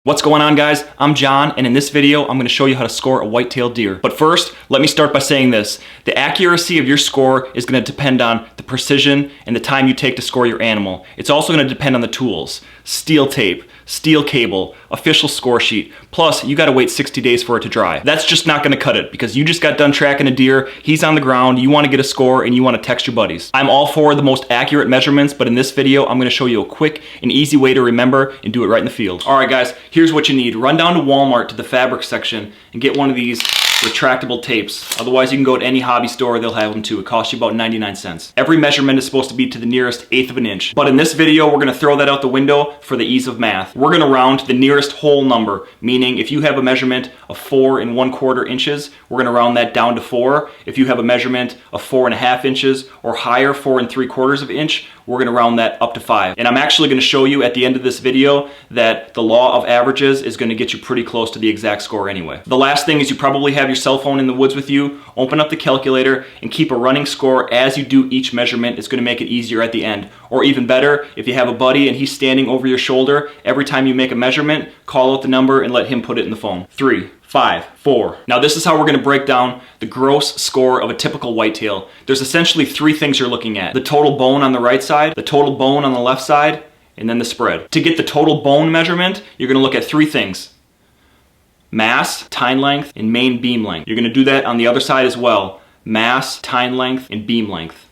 What's going on, guys? I'm John, and in this video I'm going to show you how to score a whitetail deer. But first, let me start by saying this. The accuracy of your score is going to depend on the precision and the time you take to score your animal. It's also going to depend on the tools: steel tape, steel cable, official score sheet, plus you got to wait 60 days for it to dry. That's just not going to cut it, because you just got done tracking a deer, he's on the ground, you want to get a score, and you want to text your buddies. I'm all for the most accurate measurements, but in this video I'm going to show you a quick and easy way to remember and do it right in the field. Alright guys, here's what you need. Run down to Walmart to the fabric section and get one of these retractable tapes. Otherwise you can go to any hobby store, they'll have them too. It costs you about 99 cents. Every measurement is supposed to be to the nearest eighth of an inch. But in this video we're going to throw that out the window for the ease of math. We're going to round the nearest whole number, meaning if you have a measurement of 4 1/4 inches, we're going to round that down to 4. If you have a measurement of 4 1/2 inches or higher, 4 3/4 of inch, we're going to round that up to 5. And I'm actually going to show you at the end of this video that the law of averages is going to get you pretty close to the exact score anyway. The last thing is you probably have your cell phone in the woods with you. Open up the calculator and keep a running score as you do each measurement. It's going to make it easier at the end. Or even better, if you have a buddy and he's standing over your shoulder, every time you make a measurement, call out the number and let him put it in the phone. 3, 5, 4. Now this is how we're going to break down the gross score of a typical whitetail. There's essentially 3 things you're looking at: the total bone on the right side, the total bone on the left side, and then the spread. To get the total bone measurement, you're going to look at 3 things: mass, tine length, and main beam length. You're going to do that on the other side as well: mass, tine length, and beam length.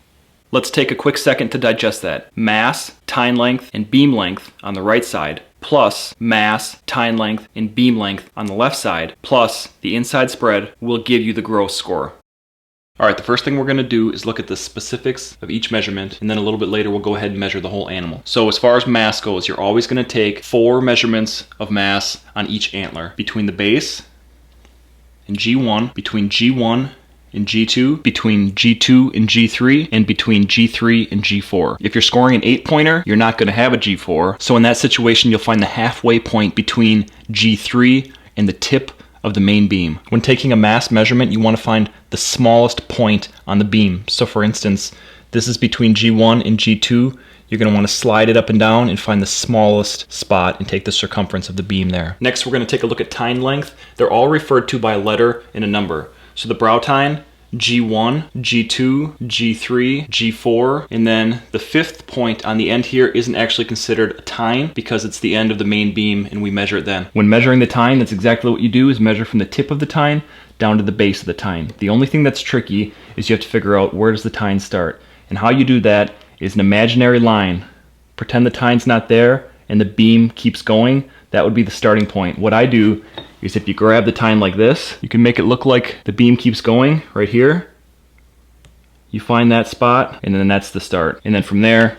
Let's take a quick second to digest that. Mass, tine length, and beam length on the right side, plus mass, tine length, and beam length on the left side, plus the inside spread will give you the gross score. Alright, the first thing we're going to do is look at the specifics of each measurement, and then a little bit later we'll go ahead and measure the whole animal. So as far as mass goes, you're always going to take 4 measurements of mass on each antler. Between the base and G1, between G1 and G2, between G2 and G3, and between G3 and G4. If you're scoring an 8-pointer, you're not going to have a G4. So in that situation, you'll find the halfway point between G3 and the tip of the main beam. When taking a mass measurement, you want to find the smallest point on the beam. So for instance, this is between G1 and G2. You're going to want to slide it up and down and find the smallest spot and take the circumference of the beam there. Next, we're going to take a look at tine length. They're all referred to by a letter and a number. So the brow tine, G1, G2, G3, G4, and then the 5th point on the end here isn't actually considered a tine because it's the end of the main beam and we measure it then. When measuring the tine, that's exactly what you do, is measure from the tip of the tine down to the base of the tine. The only thing that's tricky is you have to figure out where does the tine start. And how you do that is an imaginary line. Pretend the tine's not there and the beam keeps going. That would be the starting point. What I do is if you grab the tine like this, you can make it look like the beam keeps going right here. You find that spot, and then that's the start. And then from there,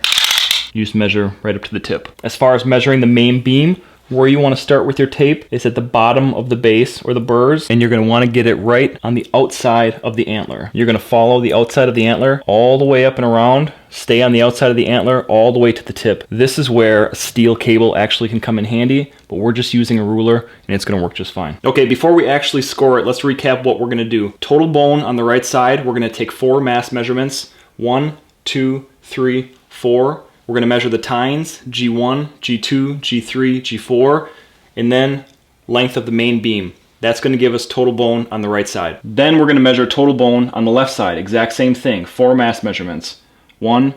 you just measure right up to the tip. As far as measuring the main beam, where you want to start with your tape is at the bottom of the base or the burrs, and you're going to want to get it right on the outside of the antler. You're going to follow the outside of the antler all the way up and around, stay on the outside of the antler all the way to the tip. This is where a steel cable actually can come in handy, but we're just using a ruler and it's going to work just fine. Okay, before we actually score it, let's recap what we're going to do. Total bone on the right side, we're going to take 4 mass measurements. 1, 2, 3, 4. We're going to measure the tines, G1, G2, G3, G4, and then length of the main beam. That's going to give us total bone on the right side. Then we're going to measure total bone on the left side. Exact same thing, 4 mass measurements. 1,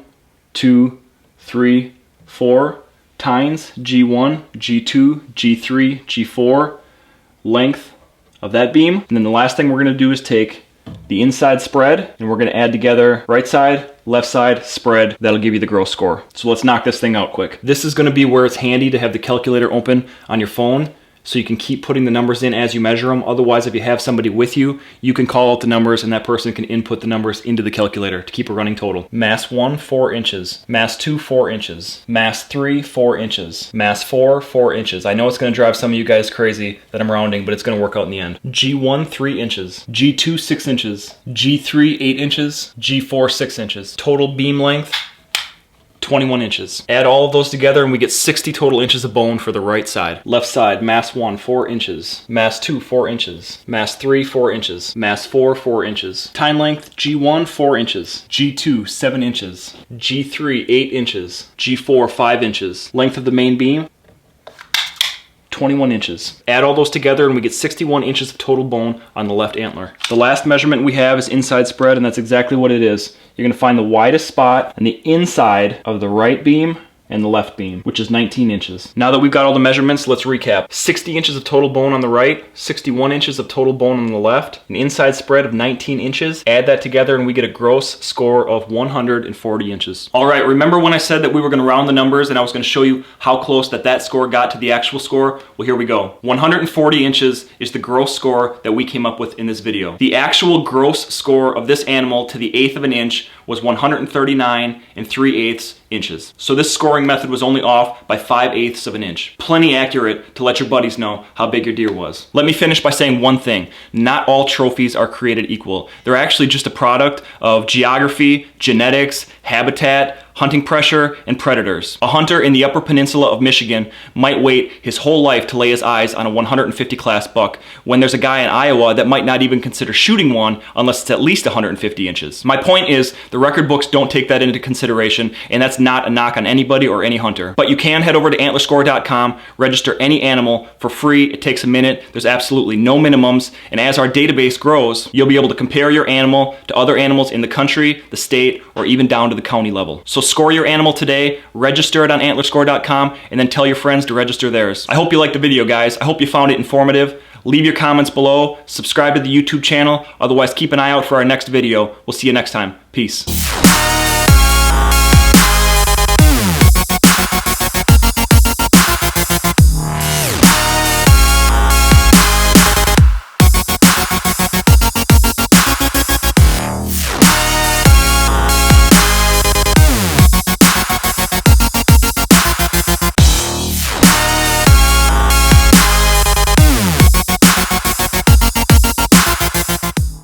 2, 3, 4. Tines, G1, G2, G3, G4. Length of that beam. And then the last thing we're going to do is take the inside spread, and we're going to add together right side, left side, spread. That'll give you the gross score. So let's knock this thing out quick. This is going to be where it's handy to have the calculator open on your phone, so you can keep putting the numbers in as you measure them. Otherwise, if you have somebody with you, you can call out the numbers and that person can input the numbers into the calculator to keep a running total. Mass 1, 4 inches. Mass 2, 4 inches. Mass 3, 4 inches. Mass 4, 4 inches. I know it's going to drive some of you guys crazy that I'm rounding, but it's going to work out in the end. G1, 3 inches. G2, 6 inches. G3, 8 inches. G4, 6 inches. Total beam length, 21 inches. Add all of those together and we get 60 total inches of bone for the right side. Left side, mass 1, 4 inches. Mass 2, 4 inches. Mass 3, 4 inches. Mass 4, 4 inches. Tine length, G1, 4 inches. G2, 7 inches. G3, 8 inches. G4, 5 inches. Length of the main beam, 21 inches. Add all those together and we get 61 inches of total bone on the left antler. The last measurement we have is inside spread, and that's exactly what it is. You're gonna find the widest spot on the inside of the right beam and the left beam, which is 19 inches. Now that we've got all the measurements, let's recap. 60 inches of total bone on the right, 61 inches of total bone on the left, an inside spread of 19 inches. Add that together and we get a gross score of 140 inches. All right, remember when I said that we were gonna round the numbers and I was gonna show you how close that score got to the actual score? Well, here we go. 140 inches is the gross score that we came up with in this video. The actual gross score of this animal to the 1/8 of an inch was 139 3/8 inches. So this scoring method was only off by 5/8 of an inch. Plenty accurate to let your buddies know how big your deer was. Let me finish by saying one thing. Not all trophies are created equal. They're actually just a product of geography, genetics, habitat, hunting pressure, and predators. A hunter in the Upper Peninsula of Michigan might wait his whole life to lay his eyes on a 150 class buck, when there's a guy in Iowa that might not even consider shooting one unless it's at least 150 inches. My point is, the record books don't take that into consideration, and that's not a knock on anybody or any hunter. But you can head over to antlerscore.com, register any animal for free. It takes a minute. There's absolutely no minimums, and as our database grows, you'll be able to compare your animal to other animals in the country, the state, or even down to the county level. So score your animal today, register it on antlerscore.com, and then tell your friends to register theirs. I hope you liked the video, guys. I hope you found it informative. Leave your comments below, subscribe to the YouTube channel, otherwise keep an eye out for our next video. We'll see you next time. Peace.